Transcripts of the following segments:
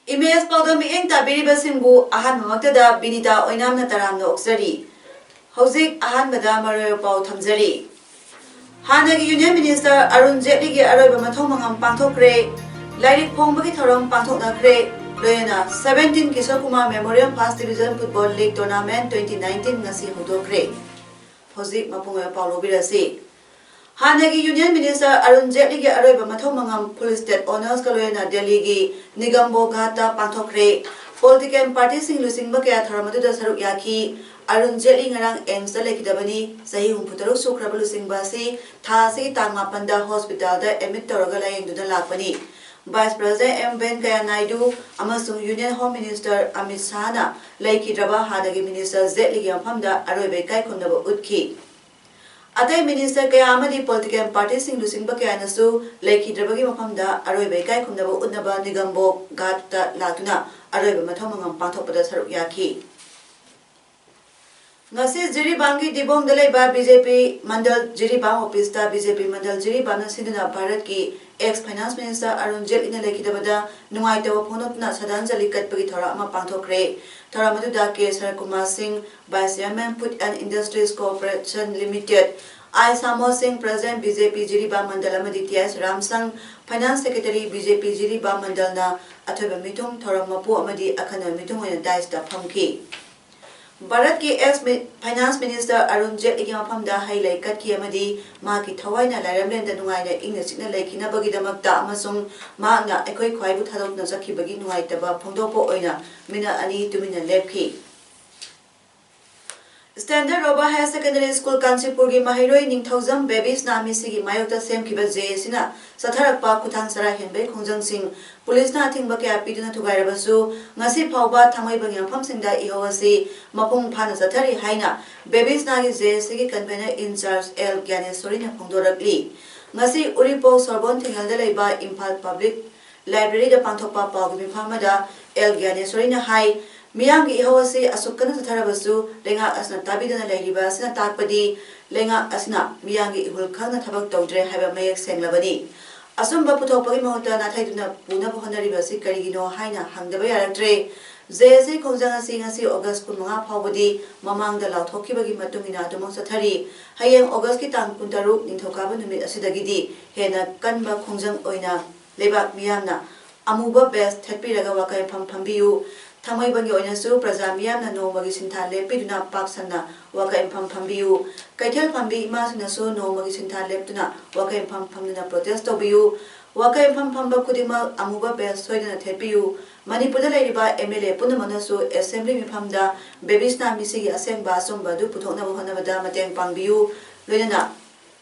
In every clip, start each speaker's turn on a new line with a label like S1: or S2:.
S1: Imes Paudam Ing Tabiri Basimbu Ahan Mamaktada Binita Oinam Nataram no Oxari. Hosik Ahan Madam Mario Pau Tamzari. Hanagi Union Minister Arun Jetli Arab Matomangam Pantokre, Lady Pombaki Toram Pantoknakre, Loyana 17 Kisokuma Memorial Past Division Football League Tournament 2019 Nasi Hudokre. Hosik Mapunga Paulo Birasi. Hanagi Union Minister Arun Jetli Arab Matomangam Police State Honors Kaloyana Delhi gi Nigambo Gata Pantokre, Political Party Sing Lusing Bakaya Tharamatuda Saruk Yaki, Arun Jetli Ngarang Ems Lekidabani, Sahi Humputaru Sukrabalu Sing Basi, Tasi Tangmapanda Hospital da Emit Toragala into the Lapani. Vice President M. Venkaya Naidu, Amasung Union Home Minister Amit Shahna, Laikidraba Hanagi Minister Jetli Yampamda, Arabe Kai Kundaba Utki. Atai Minister Kayamadi Political Party Sing Lusing Bakayanasu, Lake Drabagi Mapamda, Arabe Kai Kundaba Unaba Nigambo, Gata Latuna, Arabe Matomangam Pantopada Saruyaki. Nasi Jiribangi Dibong Deleba BJP Mandal Jiribang Opista BJP Mandal Jiribana Sinduna Bharat ki ex Finance Minister Arun Jetli in Lake Dabada, Nuaita Ponopna Sadan Jalikat Pagitara Pantokre, Taramadu Ke Sarakumar Singh, Vice Chairman Put and Industries Corporation Limited, I Samo Singh President BJP Jiriba Mandala Maditya Ramsang, Finance Secretary BJP Jiriba Mandalna, Atoba Mitum, Toramapu Amadi Akana Mitum and Dice da Pamki. Bharat ki ex Finance Minister Arun Jetli Mapamda Hailai Katki Amadi, Maki Tawaina Laramland and Nuaina in the signal like Inabagi Damakta Amasung, Magna Ekoi Kwaibu Tadok Nazaki Bagi Nuaitaba, Pondopo Oina, Mina Ani Tumina Lepki. Standard Roba Higher Secondary School Kansipurgi Mahiroi Ningthauzam Babies Namisigi Mayota Sem Kiba Jesina, Satarakpa Kutan Sara Henbe Kunjang Singh, Police Nating Bakia Piduna Tugairabasu, Nasi Pauba Tamai Bangyam Pamsinda Ihoasi, Mapung Pana Satari Haina, Babies Nagi Jesigi Convener in charge L. Gyanesorina Pungdorakli, Nasi Uripo Sorbon Tingaldeleba Impal Public Library the Pantopa Pagumi Pamada, L. Gyanesorina High, Miyangi Ihoasi Asukana Tarabasu, Lenga Asna Tabidana Ladiba, Sina Takpadi, Lenga Asna, Miyangi Hulkana Tabak Dodre have a mayak Senglabadi. Asumba Putopagi Mota Nataduna Puna Honaribasi Karigino Haina Hangdabaya Tre, Zese Konzana Singasi August Punga Pavadi, Mamang the Lautoki Bagi Matumina Domosatari, Hayang August Kitan Puntaru, Nintokaban Asidagidi, Hena Kanba Konzang Oina, Leba Miana, Amuba Best, Tepiraga Waka Pampiu. Tamai Bangi Oinasu, Prazamiam, no Magisintale, Piduna Paksana, Waka in Pampiu, Kaitel Pambi, Masinasu, no Magisinta Leptuna, Waka in Pampamina protest of you, Waka in Pampamba Kudima, Amuba Best, Soydana Tepiu, Manipuda Ladiba, Emile Punamanasu, Assembly Pamda, Babysna Missy, Assemba, Sombadu, Putona Honavada, Matang Pambiu, Lena.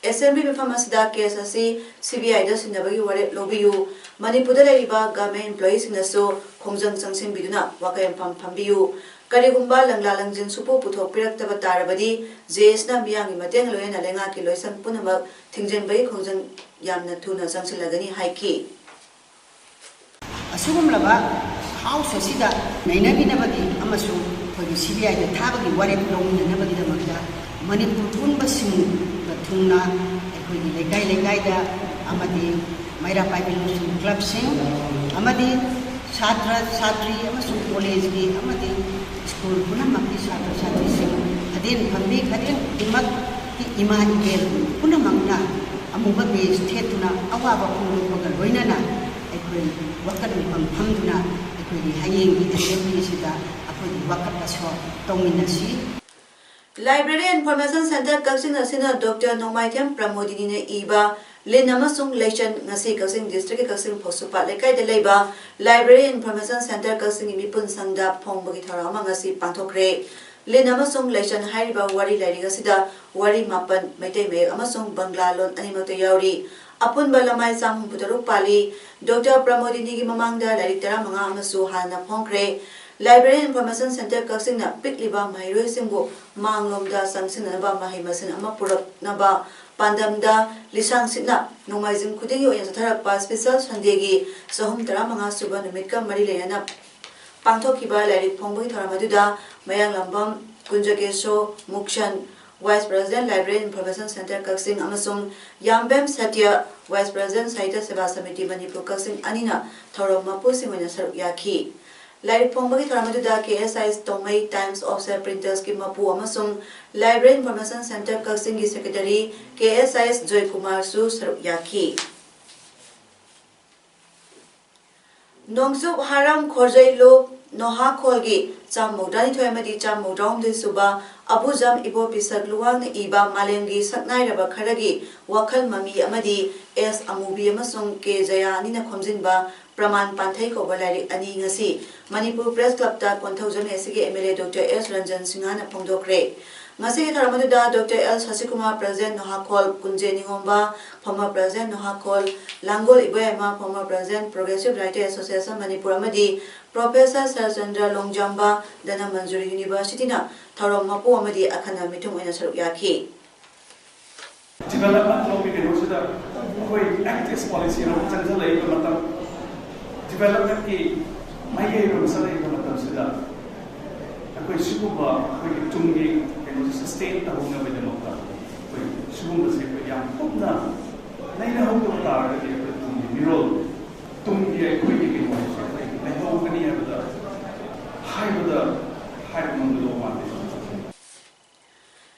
S1: Assembly Famasda KSC, CBI does in the Bayu Lobiu, Manipuda Ladiba, Game employees in the so, Kongzang Sangsim Biduna, Waka and Pampiu, Karigumba, Langlalangjin Supo, Puto Pirakta Tarabadi, Jesna Miang, Matang Loena Lengaki Loisan Punama, Tingjan Bay Kongzang Yamna Tuna Sansilagani Haiki.
S2: Asumum Lava, House Sida, Nainabi Nabadi, Amasu, for the CBI, the Tabaki, whatever long the Nabadi Namaka, Manipur Tunbasim. Tuna, Legai Legaida, Amadi, Maira Pipe Club Sing, Amadi, Satra, Satri, Amasu College, Amadi, School Punamaki Satra Satri Sing, Adin Pambi, Adin, Imat, Imani Bel, Punamangna, Amuba base, Tetuna, Awaba Puru, Roinana, Equin, Wakadam Pamduna, Equin, Haying, Assembly Sida, Upon Wakataso, Dominasi.
S1: Library Information Center Kaksing Asina Dr. Nomaitem Pramodini Iba, Linamasung Lation Nasi Kaksing District Kaksing Posupa, Lekai de Leba, Library Information Center Kaksing Mipun Sanda Pongbagitara Mangasi Pantokre, Linamasung Lation Hariba Wari Ladigasida, Wari Mapan, Mete Me, Amasung Banglalon, Animato Yauri, Apun Balamai Sam Putaru Pali, Dr. Pramodini Mamanga, Laritara Manga Amasu Hana Pongre, Library Information Center Kaksinna Pikliba Mahiroi Singbu Manglomda Sangsinaba Mahimasin Ama Puraknaba Pandamda Lisang Sitna Nomaizim Kudingi Oyan Satharakpa Special Sandegi Sahum Taramanga Suba Numika Marilena Pangthokiba Lairik Phongbui Thoramaduda Mayang Lambam Kunjagesho Mukshan Vice President Library Information Center Kaksing Amasung Yambem Satya Vice President Sahitya Seva Samiti Manipur Kaksing Anina Thorom Mapu Singwena Saruk Yaki Lairik Phongbui Thoramaduda KSI's Tomei Times of Printers Ki Mapu Amasung Library Information Center Kaksing Ki Secretary KSI's Joy Kumar Su Saruk Yaki Nongsub Haram Khorjai Lo Noha Kholgi Cham Modani Thoyamadi Cham Modong de Suba Abujam Ibo Pisak Luwang Iba Malengi Saknai Raba Kharagi Wakhal Mami Amadi S Amubi Amasung Ke Jaya Nina Khomjinba Praman Panthai Kobalari Ani Ngasi Manipur Press Club ta 1000 SG MLA Dr. S Ranjan Singhana Phongdokre Ngasi Tharamadda Dr. L Sasikumar President Noha Khol Kunje Ningomba former President Noha Khol Langol Iboyama former President Progressive Writer Association Manipur Amadi Professor Sarchandra Longjamba Dana Manjuri University na Thorom Mapu Amadi Akhana Mitum Oina Saruk Yaki
S3: Development topic in Rosada, we active policy in Rosada, development ki Maya Rosada in Rosada. We Sukuba, we Tungi, and sustain the home of the Moka. We Sukuba say, we young Pumna, Naina Hokota, the Miro, Tungi, Quickie in one, I hope many have the high one.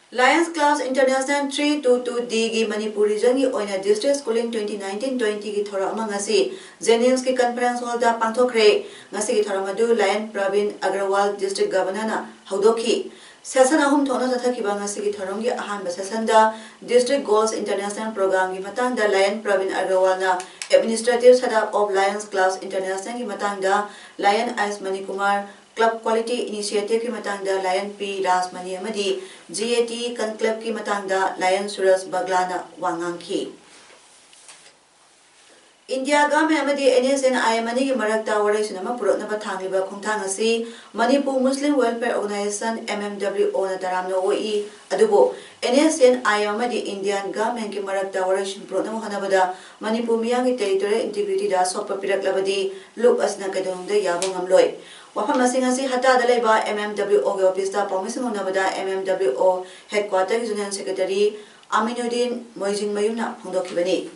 S1: Lions Clubs International 322D gi Manipur region gi oina district schooling 2019-20 gi thora amang asi Jennings ki conference hall da pangthokre ngasi gi thora madu Lion Pravin Agrawal district governor na haudokhi session ahum thona jathaki ba ngasi gi thorom gi ahan ba session da district goals international program gi matang da Lion Pravin Agrawal na administrative setup of Lions Clubs International gi matang da Lion Ice Manikumar Club Quality Initiative ki matang da Lion P Rasmani amadi GAT Conclave ki matang da Lion Suras Baglana wangang ki India Government amadi NSN IMNI ki marakta warai sunama purotnaba thangliba khongthang asi Manipur Muslim Welfare Organization MMWO na taramna OE adubo NSN IMNI Indian Government ki marakta warai sun purotnaba hanabada Manipur miyangi territorial integrity da soppa piraklabadi look asna kadongda yabong amloi Wafam Masingasi Hata Daleba MMWO Officer Promising Navada MMWO Headquarter Union Secretary Aminuddin Moijin Mayuna Pondokibani.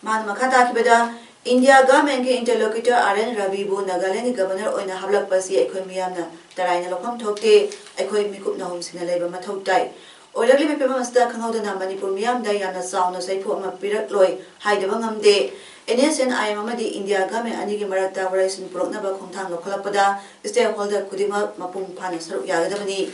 S1: Man Makata Kibeda India Government interlocutor RN Ravibu Nagaland Governor Oina Hablak Pasi Economiana Taraina Lokam Tokte Ecoy Mikup Nahum Sinaleba Matautai. Olagli Pepamasta Kangodana Manipur Miam Diana Sound of Saipu Mapirak Loy Haidabangam De NSN IMMD India Government Anigi Marata Varation Proknaba Kongtang Lokalapada stakeholder Kudima Mapung Pana Saruk Yagadabani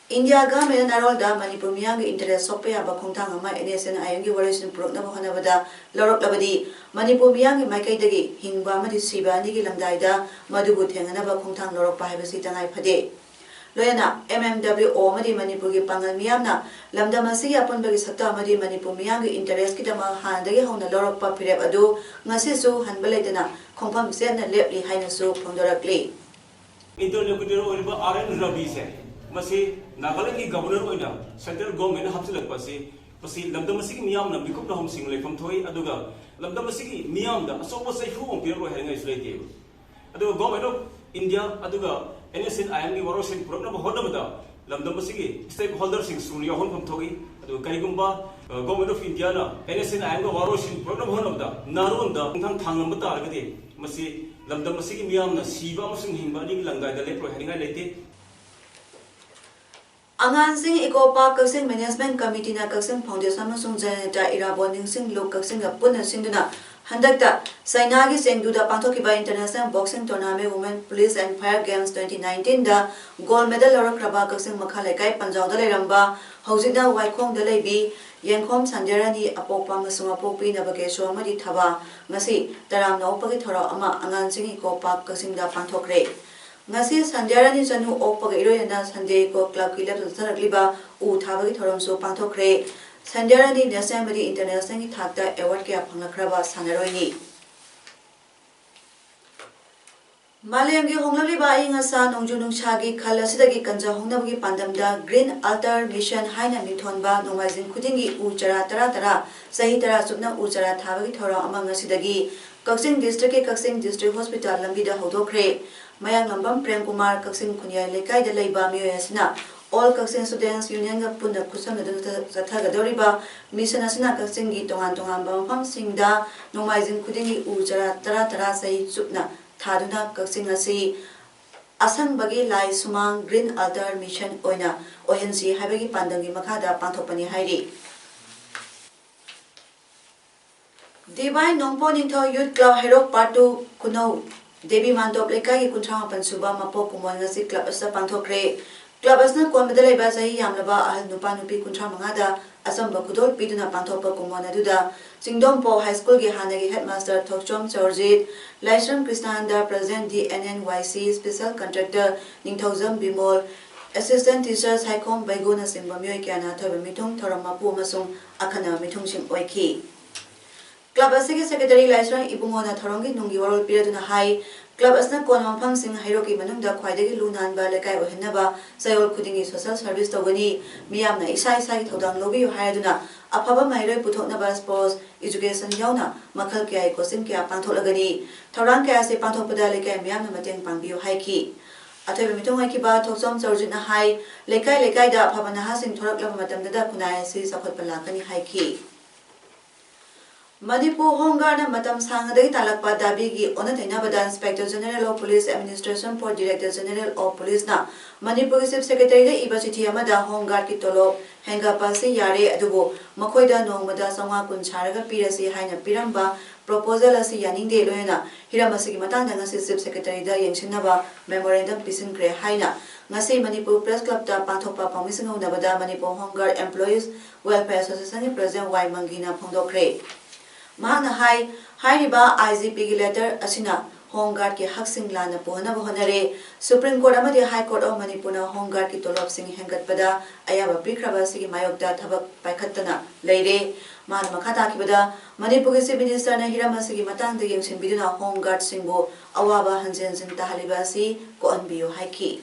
S1: India Government Narolda Manipur Miang interest Sopia Bakongtang Ama NSN IMG Varation Proknaba Hanabada Lorok Labadi Manipur Miang Maikaidagi Hingba Madi Siba Nigi Lamdaida Madubu Tanganaba Kongtang Lorok Pahibasi Tangai Pade Loyana MMWO Madi Manipur gi Pangal Miamna Lamda Masi upon Bagi Sata Madi Manipur Miang interest Kitama Handagi Hona Lorok Papirep Adu Ngasisu Hanbaletana Kompam Sena Lepli Hainasu Pondorakli
S4: Interlocutor Oliver RN Ravi said, Masi Nagalaki Governor Oina, Central Government Hapsilak Pasi, Pasi Lamda Masiki Miamna, Bikup Home Single from Toy Aduga, Lamda Masiki Miamda, so was a who on Pierre Hanga is relative. Aduga Government of India Aduga. NSN IMG Waroshin Program Hodamada, Lamda Masigi, stakeholders in Sunia Hon from Togi, Karigumba, Government of Indiana, NSN IMG Waroshin Program Honamda, Narunda, Tangamata, Masi, Lamda Masigi Miamna, Siva Musing Himbani Langa, the Lepro Hanga Late.
S1: Angansing Eco Park Kaksing Management Committee na Kaksing Foundation Masung Janata Ira Bonding Sing Lo Kaksing Apuna Sinduna Handakta Sainagi Sengduda Panthokiba International Boxing Tournament Women Police and Fire Games 2019 da gold medal Laura Kraba Kaksing Makhalekai Panjau da Leramba Hausida Waikong da Lebi Yenkom Sanjarani Apopa Masung Apopi Nabakesho Amadi Thaba Ngasi Taram Naupagi Thora Ama Angansing Eco Park Kaksing da Panthokre Ngasi Sanjarani Janu Opaga Iroyana Sunday Ko Club Kilab Sarakliba U Thabagi Thoramso Panthokre Sanjarani National International Thakta Award Kya Phangakraba Sanaroini Malayanggi honglaliba aying asa nongju nungshagi khal asidagi kanja hongnabagi pandamda Green Altar Mission haina mithonba nongmaijing khudingi u chara tara sahi tara subna u chara thabagi thorong amang asidagi Kaksing District ke Kaksing District Hospital lambida hodokre mayang lambam Prem Kumar Kaksing Khunyai lekai da leiba mioy asina All Kaksing Students Union ga punna khusamnaduna sathagadoriba mission asina Kaksing gi tongan bampham singda nongmaijing khudingi u chara tara sahi subna Thaduna Kaksing asi asang bagi lai sumang Green Altar Mission oina ONC habagi pandangi makhada panthopani hairi Divine Nongpo Ningtho Youth Club Herok Part 2 Kuno Devi Mandop lekai kunthang pansuba mapo kumon ngasi club asa panthokre club asna kwamda leiba sahi yamlaba ahal nupa nupi kunthang mangada asamba kudol piduna panthopa kumon aduda Singdompo High School ge hanagi headmaster Thokchom Chorjit Laisram Krishnanda President DNNYC Special Contractor Ningthauzam Bimol Assistant Teachers Haikom Baigona Simbamyoy Kyana Thoba Mithung Thoramapu Masung Akhana Mithung Sim Oiki Club Asigi Secretary Laisram Ibungona Thorongi Nungi Warol Piraduna Hai Club Asna Kon Mampam Sing Hairoki Manungda Khwaidagi Lunan Ba Lekai Ohenaba Sayol Khudingi Social Service Togani Miyamna Isai Thodang Lobi Hayaduna Apaba Mairoi Puthoknaba Sports Education Yauna Makhal Kya Kosin Kya Pantholagani Thorang Kya Se Panthopada Lekai Miyamna Mateng Pangbiu Haiki Athobe Mitong Haikiba Thoksom Chorjitna Hai Lekai da Apaba Nahasing Thoraklaba Matamdada Kunai Si Sakhotpalakani Haiki Manipur Home Guard Matam Sangadai Talakpa Dabigi Onatainabada Inspector General of Police Administration for Director General of Police na Manipur Chief Secretary Ibachiti Amada Home Guard Kitolo Hengapasi Yare Adubo Makoida Nongmada Sangwa Kuncharaga Pirasi Haina Piramba Proposal Asi Yaninde Loena Hiramasi Matanga Ngasi Chief Secretary da Yengshinaba Memorandum Pisinkre Haina Ngasi Manipur Press Club da Panthopa Pamising Nabada Manipur Home Guard Employees Welfare Association President Y Mangina Pondokre Mahana Hai Riba IGP ki letter asina Home Guard ki haksing lana puhana bohanare Supreme Court amadi High Court of Manipur na Home Guard ki tolop sing hengat pada ayaba pikraba sigi mayokda thabak paikhattana leire Mahana makhata kibada Manipur ki Chief Minister na Hiramasi matangda yengsin biduna Home Guard singbo awaba hanjen sin tahaliba si ko anbiyo haiki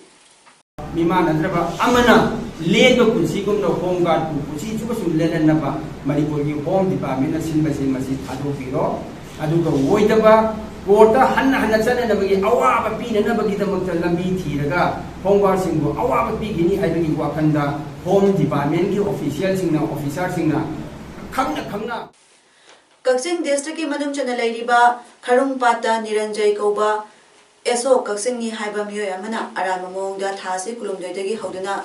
S5: Mimana Draba Amana Lego Kunsigum no Home Guard Kusi Chukasum Lenaba Manipur Home Department Sinbasi Masi Tado Piro Aduka Woidaba Porta Hanna Hanachana Nabagi Awa Pina Nabagi the Lambi Tiraga Home Guard Singo Awa Pigini Ibagi Wakanda Home Department officials in officers in Kamna
S1: Kaksing District ki Manung Chana Lairiba Karung Pata Niranjay Koba Eso Kaksing ni Haiba Myoy Amana Aran Mongda Thasi Kulumdagi Hoduna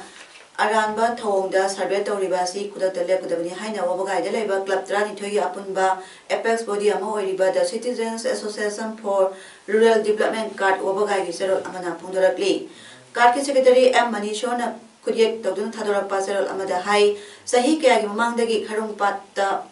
S1: Aranba Thongda Sarve Toribasi Kudata Lekudabani Haina Wabagai Leba Club Trani Toy Apunba Apex Body Amo Riba the Citizens Association for Rural Development Card Wabagai Gisero Amana Pundarakli Card Secretary M. Manishona Kudyek Todun Tadora Pasero Amada Hai Sahi Kagi Mangdagi Karung Pata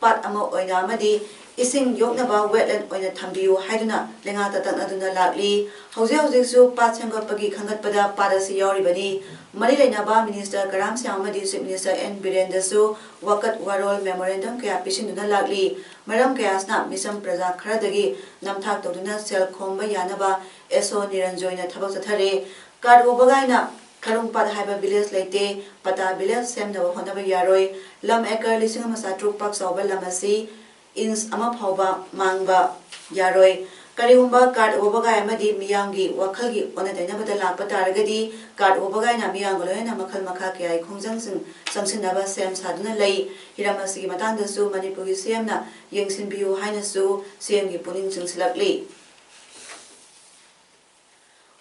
S1: Pat Amo Oinamadi Ising Yoknaba wetland oina Tambiu Haiduna Lengata Tanaduna Lakli Hose Su Pat Sangapagi Kangatpada Padasi Yoribani Marilainaba Minister Karam Siamadi Chief Minister N. Birendasu Wakat Warol Memorandum Kaya Pishinduna Lakli Maram Kayasna Misam Praja Kharadagi Namthak Toduna Sel Komba Yanaba Eso Niranjoina Tabasathare Card Obagaina Karung Pat Haiba Village Late Pata Village Semna Honaba Yaroi Lam Ekar Lising Masatru Pak Sauba Lamasi Ins ama phauba mangba yaroi karihumba card obagai amadi miyangi wakhalgi onadaina bada lakpa taragadi card obagai na miyang loina makhal makha kyai khongjang sing samsinaba sem saduna lei hiramasi matanda su manipuri sem na yengsin biu haina su sem gi puning singsilakli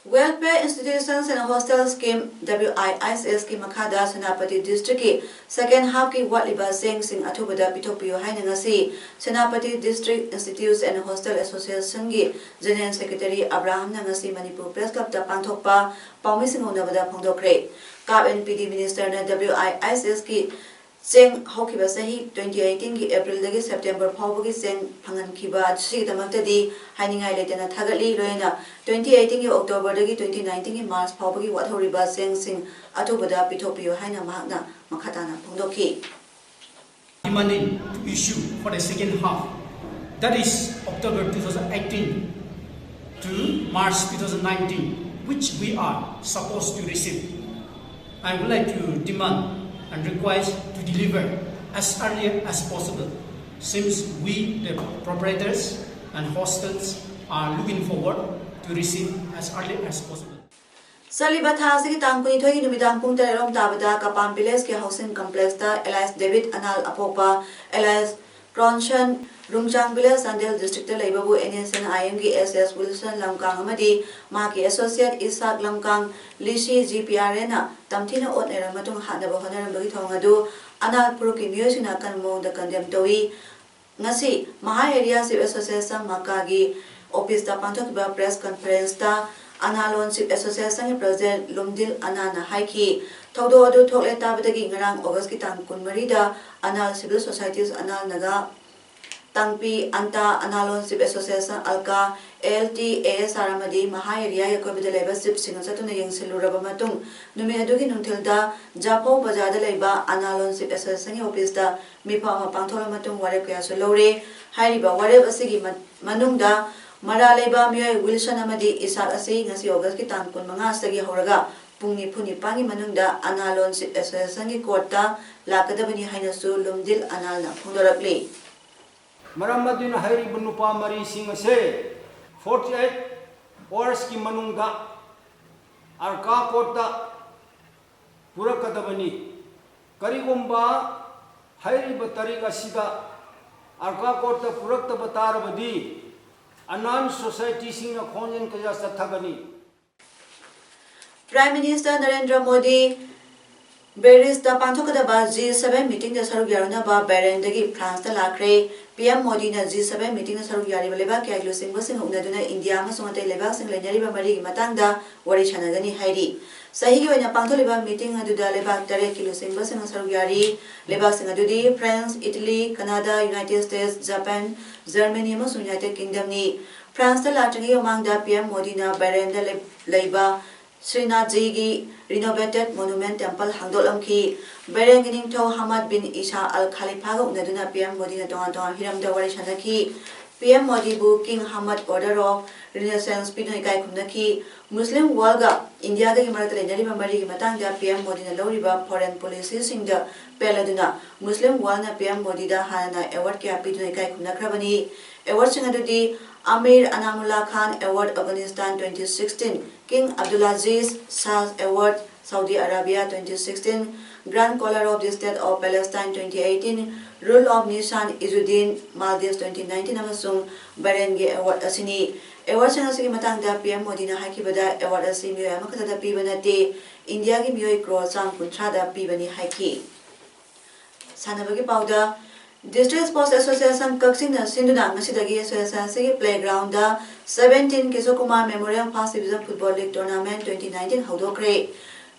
S1: Welfare Institutions and Hostel Scheme WISS ki makhada Senapati District ki second half ki watliba sing athubada pitopio haina ngasi Senapati District Institutes and Hostel Association gi General Secretary Abraham ngasi Manipur Press Club da pangthokpa paumi singona phongdokre Kap NPD Minister na WISS ki Seng Hokiba Sahi 2018 ki April dagi September phawgi seng phangan khiba si damakta hainingai letena thagali loina 2018 ki October dagi 2019 ki March phawgi wathoriba seng atubada pitopio haina mahna makhatana phongdoki
S6: demanding to issue for the second half, that is October 2018
S7: to March 2019, which we are supposed to receive. I would like to demand and request to deliver as early as possible, since we, the proprietors and hostels, are looking forward to receive as early as possible.
S1: Saliba Thasi Tangkuni Toy Numidang Puntarom Tabada Kapam Village ke Housing Complex ta Elias David Anal Apopa Elias Cronshan Rumjang Village Sandel District Labour NSN IMG SS Wilson Lamkang Amadi Maki Associate Isak Lamkang Lishi GPRN Tamtina Ot Eramatung Hanaba Honorable Tongadu Anal Puruki Musina Kanmo the Condemned Towi Nasi Maha Area Civil Association Makagi Office da Pantok Press Conference ta Analonship Association President Lumdil Anana Haiki Todo Adu Tole Tabadagi Ngarang August Kitan Kunmarida Anal Civil Societies Anal Naga Tangpi Anta Analonship Association Alka LT ASR Amadi Maha Area Yakobida Labor Ship Singasatuna Yang Siluraba Matung Numi Adugi Nuntilda Japo Bazada Leba Analonship Association Office da Mipa Mapangtola Matung Wareka Solore Hariba Wareb Asigi Manungda Mara Leba Mioy Wilson Amadi Isak Asi Ngasi August Kitan Kun Mangasagi Horaga Pungni Puni Pangi Manunda Analonship Association Korta Lakadabani Hainasu Lumdil Analna Pundarabli
S5: Maramadina Hari Bunupa Mari Singase 48 hours ki manungda Arka Kota Purakadabani Karigumba Hari Batarika Sida Arka Kota Purakta Batarabadi Anan Society Singa Konjan Kajasa Tagani.
S1: Prime Minister Narendra Modi Beris da Pantokadaba G7 meeting the Sarugyaruna ba Berendagi France the Lacre PM Modi na G7 meeting the Sarugyari Leba Kaglu Singh Unaduna India Masumate Leba Sing Lenari Mari Matanga Warishanagani Haidi. Sahi when a Pantoliba meeting at the Leba Tare Kilo Singh Sarugyari Leba Singadudi France, Italy, Canada, United States, Japan, Germany, United Kingdom ni France the Latini among the PM Modi na Berenda Leba Srinathji renovated monument temple Hangdolamki Berengining to Hamad bin Isa Al Khalifa Unaduna PM Modi na Tonga Hiram the Warishanaki PM Modi bu King Hamad Order of Renaissance Pinoikai Kunaki Muslim Walga India the Maratari Mamari Matanga PM Modi na Loriba foreign policies in the Peladuna Muslim Walna PM Modi da Hana Award Pinoikai Kunakrabani Award Singadudi Amir Anamullah Khan Award Afghanistan 2016 King Abdulaziz Shah Award Saudi Arabia 2016 Grand Collar of the State of Palestine 2018 Rule of Nishan Izzuddin Maldives 2019 Amasung Bahrain Award Asini Award Sangasigi Matangda PM Modi na Hakibada Award Asi Mioy Amakata Pibanate India ki Mioy Kro Sam Kuntrada Pibani Haki Sanabagi Powder District Sports Association Kaksing Sinduna Masidagi Association Playground 17 Kisokuma Memorial First Division Football League Tournament 2019 Haudokre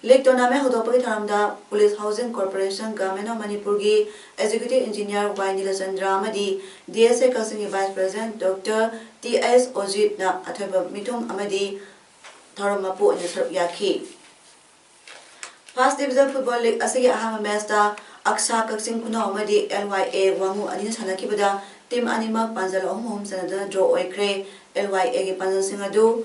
S1: League Tournament Haudopagi Tharamda Police Housing Corporation Government of Manipur gi Executive Engineer Y Nilasandra Amadi DSA Kaksing Vice President Dr. T.S. Ojit na Athoba Mitung Amadi Tharamapu Nisar Yaki First Division Football League Asigi Ahama Mesta Aksa Kaksing Kuno Amadi LYA Wangu Adin Sanakibada Team Anima Panzal Home Sanada Draw Oikre LYA gi Panzal Singadu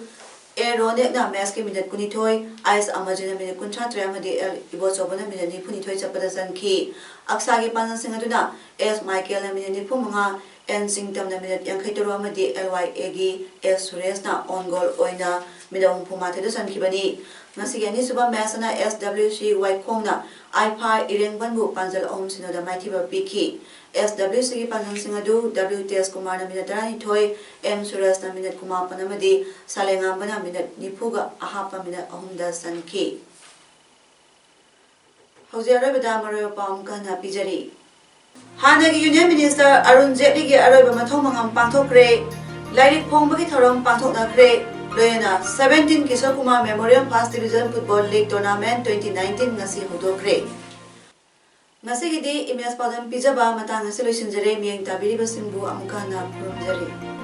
S1: Aeronet na Maski Minute Kunitoy Ice Amajina Minute Kunchatra Amadi El Ibosobana Minute Punitoy Chapada Ki Aksa gi Panzal Singaduna S Michael Minute Pumanga N Singtam na Minute Yankaitoro Amadi LYA gi S Suresh na on goal oina Midong Pumate do Sankibani Nasigani Suba Masana SWC Waikong na IPA Irengbanbu Panzal Om Sinoda Maitiba Piki SWC Panzal Singadu WTS Kumar na Minatarani Toy M Suresh na Minute Kumar Panamadi Salengamba na Minute Nipuga Ahapa Minute Ahunda Sanki Hozera Bada Mario Pamka na Pijari Hanagi Union Minister Arun Jetli gi Aroiba Mathong Mangam Pangthokre Lairik Phongbagi Thorom Pangthoknakre Loyana 17 Kisokuma Memorial First Division Football League Tournament 2019 ngasi hodokre. Ngasi gidi imes padam pijaba matang ngasi loisinjare miyang tabiri basingbu amka na purumjari.